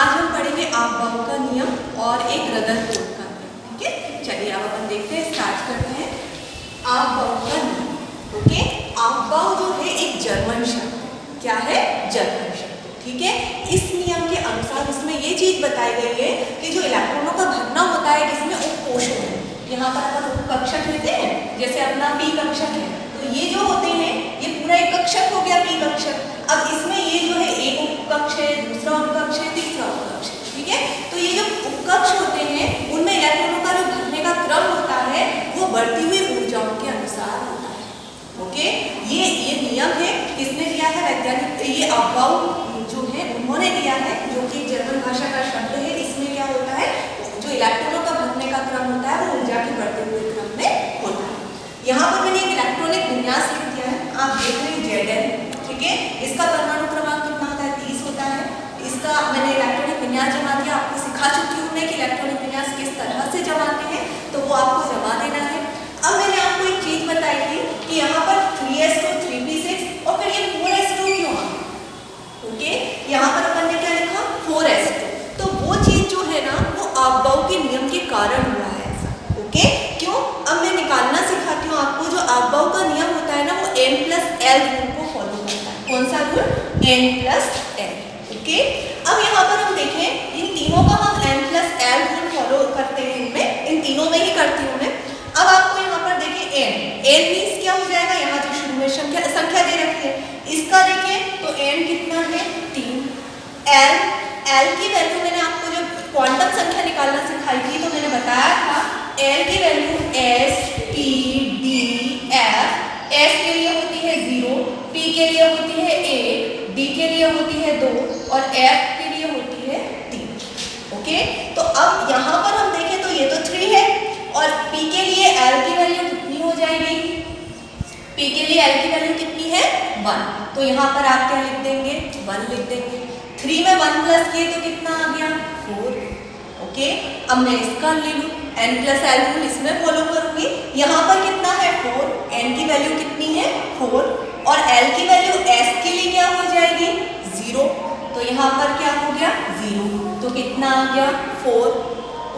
आज हम पढ़ेंगे आपबाउ का नियम और एक रदरफोर्ड का नियम। ठीक है, चलिए अब अपन देखते हैं, स्टार्ट करते हैं आपबाउ का नियम। ओके, आपबाउ जो है एक जर्मन शब्द है। क्या है? जर्मन शब्द। ठीक है, इस नियम के अनुसार इसमें ये चीज बताई गई है कि जो इलेक्ट्रॉनों का भरना होता है किसमें, उपकोषों में। यहाँ पर अपन उपकक्षक लेते हैं, जैसे अपना पी कक्षक है, तो ये जो होते हैं ये पूरा एक कक्षक हो गया, पी कक्षक। अब इसमें ये जो है एक उपकक्ष है, दूसरा उपकक्ष है, तीसरा उपकक्ष। ठीक है, तो ये जो उपकक्ष होते हैं उनमें इलेक्ट्रॉनों का जो भरने का क्रम होता है वो बढ़ती हुई ऊर्जाओं के अनुसार होता है। ओके, ये नियम है, किसने दिया है? वैज्ञानिक, ये आपबाउ जो है उन्होंने दिया है, जो कि जर्मन भाषा का शब्द है। इसमें क्या होता है, जो इलेक्ट्रॉनों का भरने का क्रम होता है वो ऊर्जा के बढ़ते हुए क्रम में होता है। यहाँ पर मैंने एक इलेक्ट्रॉनिक विन्यास लिख दिया है, आप देख रहे हैं Zn। ठीक है, इसका परमाणु क्रमांक कितना होता है? 30 होता है। इसका मैंने इलेक्ट्रॉनिक विन्यास जमा दिया, आपको सिखा चुकी हूँ मैं कि इलेक्ट्रॉनिक विन्यास किस तरह से जमाते हैं, तो वो आपको जमा देना है। अब मैंने आपको एक चीज बताई थी कि यहाँ पर 3s2 3p6 और फिर ये 4s2 क्यों आ गया? ओके, यहाँ पर अपन ने क्या लिखा? 4s2। तो वो चीज जो है ना वो आपबाउ के नियम के कारण हुआ है ऐसा। ओके, क्यों? अब मैं निकालना सिखाती हूँ आपको। जो आपबाउ का नियम होता है ना वो n+l रूल को फॉलो करता है। कौन सा रूल? n+l। ओके, अब यहाँ पर हम देखें इन तीनों का हम n+l रूल फॉलो करते हैं, इनमें इन तीनों में ही करती हूँ मैं। अब आपको यहाँ पर देखिए n मीन्स क्या हो जाएगा? यहाँ जो शुरू में संख्या दे रखी है इसका देखें तो n कितना है? 3। l की वैल्यू मैंने आपको जब क्वांटम संख्या निकालना सिखाई थी तो मैंने बताया था l की value s, p, d, f। s के लिए होती है 0, p के लिए होती है 1, d के लिए होती है 2 और f के लिए होती है 3। ओके, तो अब यहाँ पर हम देखें तो ये तो 3 है और p के लिए l की वैल्यू कितनी हो जाएगी? p के लिए l की वैल्यू कितनी है? 1। तो यहाँ पर आप क्या लिख देंगे? 1 लिख देंगे। 3 में 1 प्लस किए तो कितना आ गया? 4। ओके, अब मैं इसका ले लूँ, n+l रूल इसमें फॉलो करूंगी। यहाँ पर कितना है? 4। n की वैल्यू कितनी है? 4 और l की वैल्यू s के लिए क्या हो जाएगी? 0। तो यहाँ पर क्या हो गया? 0। तो कितना आ गया? 4।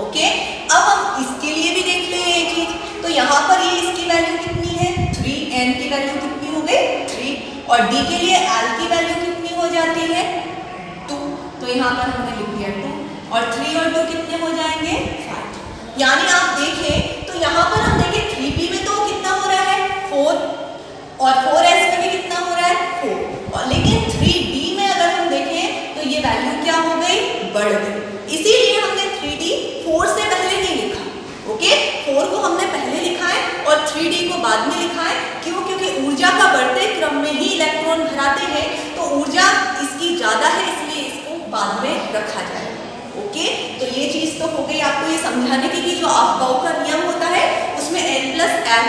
ओके, अब हम इसके लिए भी देख लेंगे एक चीज। तो यहाँ पर ये इसकी वैल्यू कितनी है? 3। n की वैल्यू कितनी हो गई? 3 और d के लिए l की वैल्यू कितनी हो जाती है? 2। तो यहाँ पर हमने लिख दिया 2 और 3 और 2 कितने हो जाएंगे? 5। यानी आप देखें तो यहाँ पर हम देखें 3p में तो कितना हो रहा है? 4 और 4s में भी कितना हो रहा है? 4। और लेकिन 3d में अगर हम देखें तो ये वैल्यू क्या हो गई? बढ़ गई। इसीलिए हमने 3d 4 से पहले नहीं लिखा। ओके, 4 को हमने पहले लिखा है और 3d को बाद में लिखा है। क्यों? क्योंकि ऊर्जा का बढ़ते क्रम में ही इलेक्ट्रॉन भराते हैं, तो ऊर्जा इसकी ज्यादा है, इसलिए इसको बाद में रखा जाएगा। ओके, तो ये चीज तो हो गई आपको ये समझाने की कि जो आपबाउ का नियम होता है उसमें n+l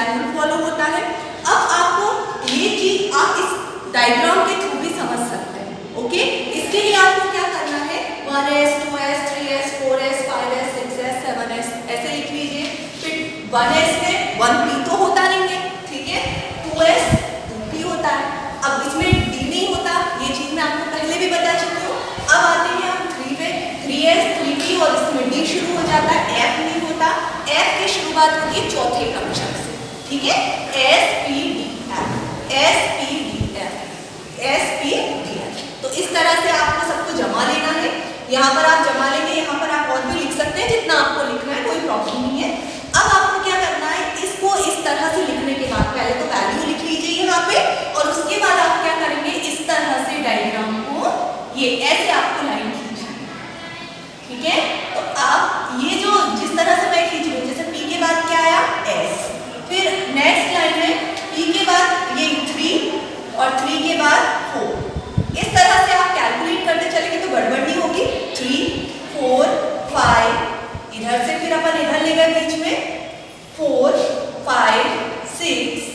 रूल फॉलो होता है। अब आपको ये चीज आप इस डायग्राम के थ्रू भी समझ सकते हैं। ओके, इसके लिए आपको क्या करना है? 1s, 2s, 3s, 4s, 5s, 6s, 7s ऐसे लिख लीजिए। फिर 1s में 1p तो होता नहीं है, ठीक है, 2s 2p होता है। अब इसमें d नहीं होता, ये चीज मैं आपको पहले भी बता चुकी हूँ। अब आते हैं हम 3 पे, 3s 3p और इसमें d शुरू हो जाता है, f नहीं होता। f की शुरुआत होती है चौथे कक्षक से, ठीक है, s p d f, s p d f, s p d f। तो इस तरह से आपको सबको जमा लेना है। यहाँ पर आप जमा लेंगे, यहाँ पर आप और भी लिख सकते हैं जितना आपको लिखना है, कोई प्रॉब्लम नहीं है। अब आपको क्या करना है, इसको इस तरह से लिखने के बाद पहले तो वैल्यू लिख लीजिए यहाँ पे और उसके बाद आप क्या करेंगे, इस तरह से डायग्राम को ये ऐसे आपको लाइन खींचनी है। ठीक है, तो आप ये जो जिस तरह से मैं खींच रही हूँ, जैसे p के बाद क्या आया? s, फिर नेक्स्ट लाइन में p के बाद ये 3 और 3 के बाद 4। इस तरह से आप कैलकुलेट करते चलेंगे तो गड़बड़ नहीं होगी। 3 4 5, इधर से फिर अपन इधर ले गए बीच में 4 5 6,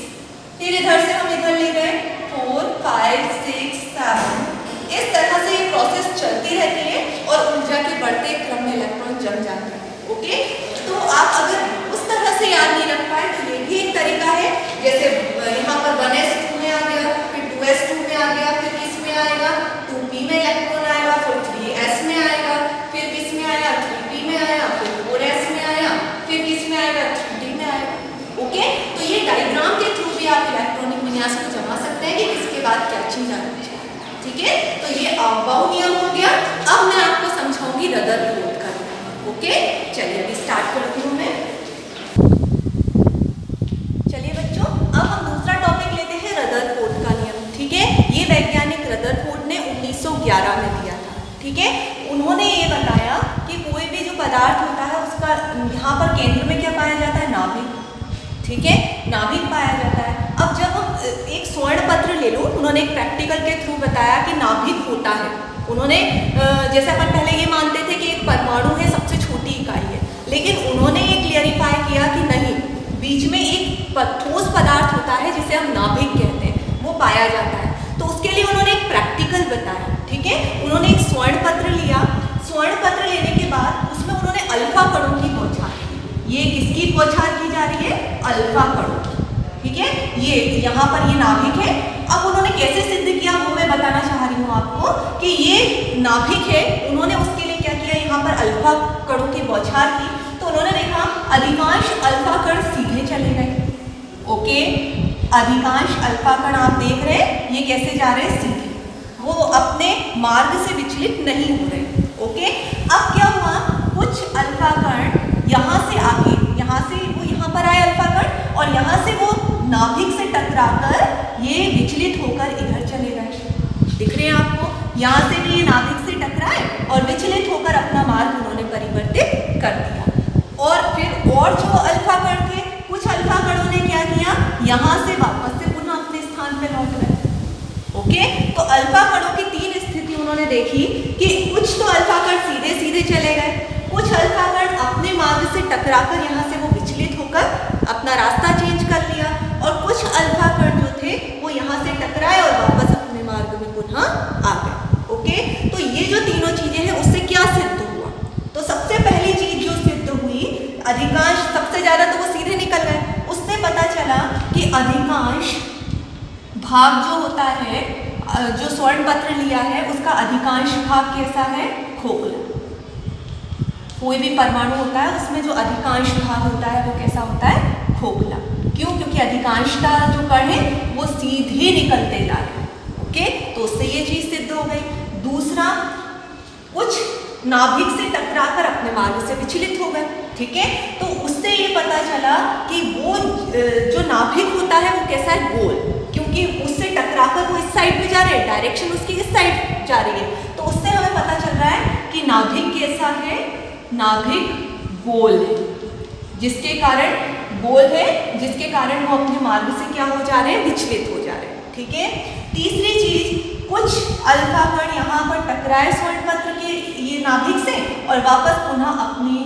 फिर इधर से हम इधर ले गए 4 5 6 7। इस तरह से ये प्रोसेस चलती रहती है और ऊर्जा के बढ़ते क्रम में इलेक्ट्रॉन जम जाते हैं। ओके, तो आप अगर उस तरह से याद नहीं रख पाए तो ये भी एक तरीका है। जैसे यहाँ पर 1s2 में आ गया, फिर 2s2 में आ गया, ठीक है। उन्होंने ये बताया कि कोई भी जो पदार्थ होता है उसका यहाँ पर केंद्र में क्या पाया जाता है, नाभिक, ठीक है, नाभिक पाया जाता है। अब जब हम एक स्वर्ण पत्र ले लो, उन्होंने एक प्रैक्टिकल के थ्रू बताया कि नाभिक होता है। उन्होंने जैसे अपन पहले ये मानते थे कि एक परमाणु है, सबसे छोटी इकाई है, लेकिन उन्होंने ये क्लियरिफाई किया कि नहीं, बीच में एक ठोस पदार्थ होता है जिसे हम नाभिक कहते हैं, वो पाया जाता है। तो उसके लिए उन्होंने एक प्रैक्टिकल बताया, ठीक है। उन्होंने एक स्वर्ण पत्र लिया, स्वर्ण पत्र लेने के बाद उसमें उन्होंने अल्फा कणों की बौछार की। ये किसकी बौछार की जा रही है, अल्फा कणों की, ठीक है। ये यहाँ पर ये नाभिक है। अब उन्होंने कैसे सिद्ध किया वो मैं बताना चाह रही हूँ आपको कि ये नाभिक है। उन्होंने उसके लिए क्या किया, यहाँ पर अल्फा कणों की बौछार की, तो उन्होंने देखा अधिकांश अल्फा कण सीधे चले गए। ओके, अधिकांश अल्फा कण आप देख रहे हैं ये कैसे जा रहे हैं, सीधे, वो अपने मार्ग से विचलित नहीं हो रहे। ओके, अब क्या हुआ, कुछ अल्फा कण यहाँ से आगे, यहाँ से वो यहाँ पर आए अल्फा कण, और यहाँ से वो नाभिक से टकराकर ये विचलित होकर इधर चले गए। दिख रहे हैं आपको, यहाँ से भी ये नाभिक से टकराए और विचलित होकर अपना मार्ग उन्होंने परिवर्तित कर दिया। और फिर और जो अल्फा कण थे, कुछ अल्फा कणों ने क्या किया, यहाँ से वापस से पुनः अपने स्थान पे लौट गए। ओके, तो अल्फा कणों की तीन स्थिति उन्होंने देखी कि कुछ तो अल्फा कण सीधे सीधे चले गए, कुछ अल्फा कण अपने मार्ग से टकराकर यहाँ से वो विचलित होकर अपना रास्ता चेंज कर लिया, और कुछ अल्फा कण जो थे वो यहाँ से टकराए और वापस अपने मार्ग में पुनः आ गए। ओके, तो ये जो तीनों चीजें हैं उससे क्या सिद्ध हुआ, तो सबसे पहली चीज जो सिद्ध हुई, अधिकांश, सबसे ज्यादा तो वो सीधे निकल गए, उससे पता चला कि अधिकांश भाग जो होता है, जो स्वर्ण पत्र लिया है उसका अधिकांश भाग कैसा है, खोखला। कोई भी परमाणु होता है उसमें जो अधिकांश भाग होता है वो कैसा होता है, खोखला। क्यों, क्योंकि अधिकांशता जो कण है वो सीधे निकलते जा रहे हैं। ओके, तो उससे ये चीज सिद्ध हो गई। दूसरा, कुछ नाभिक से टकराकर अपने मार्ग से विचलित हो गए, ठीक है, तो उससे ये पता चला कि वो जो नाभिक होता है वो कैसा है, गोल, क्योंकि उससे टकराकर वो इस साइड पे जा रहे हैं, डायरेक्शन उसकी इस साइड जा रही है, तो उससे हमें पता चल रहा है कि नाभिक कैसा है, नाभिक गोल है, जिसके कारण गोल है, जिसके कारण वो अपने मार्ग से क्या हो जा रहे हैं, विचलित हो जा रहे हैं, ठीक है। तीसरी चीज, कुछ अल्फा कण यहाँ पर टकराए स्वर्ण पत्र के ये नाभिक से और वापस पुनः अपनी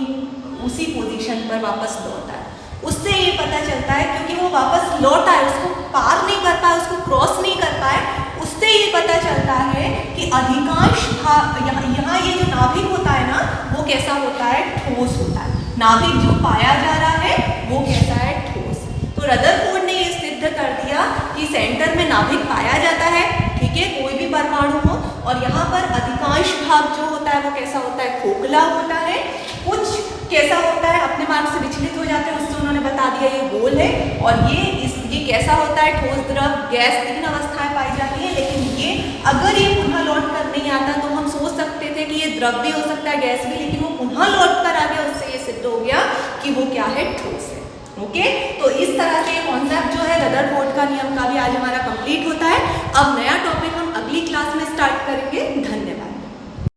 उसी पोजीशन पर वापस लौट आए। उससे ये पता चलता है, क्योंकि वो वापस लौट आए, उसको पार नहीं कर पाए, उसको क्रॉस नहीं कर पाए, उससे ये पता चलता है कि अधिकांश यहाँ ये जो नाभिक होता है ना वो कैसा होता है, ठोस होता है। नाभिक जो पाया जा रहा है वो कैसा है, ठोस। तो रदरफोर्ड ने ये सिद्ध कर दिया कि सेंटर में नाभिक पाया जाता है, ठीक है, कोई भी परमाणु हो, और यहाँ पर अधिकांश भाग जो होता है वो कैसा होता है, खोखला होता है। कुछ कैसा होता है, अपने मार्ग से विचलित हो जाते हैं, उससे उन्होंने बता दिया ये गोल है। और ये कैसा होता है, ठोस, द्रव, गैस, तीन अवस्थाएं पाई जाती है। लेकिन ये अगर ये पुनः लौट कर नहीं आता तो हम सोच सकते थे कि ये द्रव भी हो सकता है, गैस भी, लेकिन वो पुनः लौट कर आ गया, उससे ये सिद्ध हो गया कि वो क्या है, ठोस है। ओके, तो इस तरह से कॉन्सेप्ट जो है रदरफोर्ड का नियम का भी आज हमारा कंप्लीट होता है। अब नया टॉपिक हम अगली क्लास में स्टार्ट करेंगे।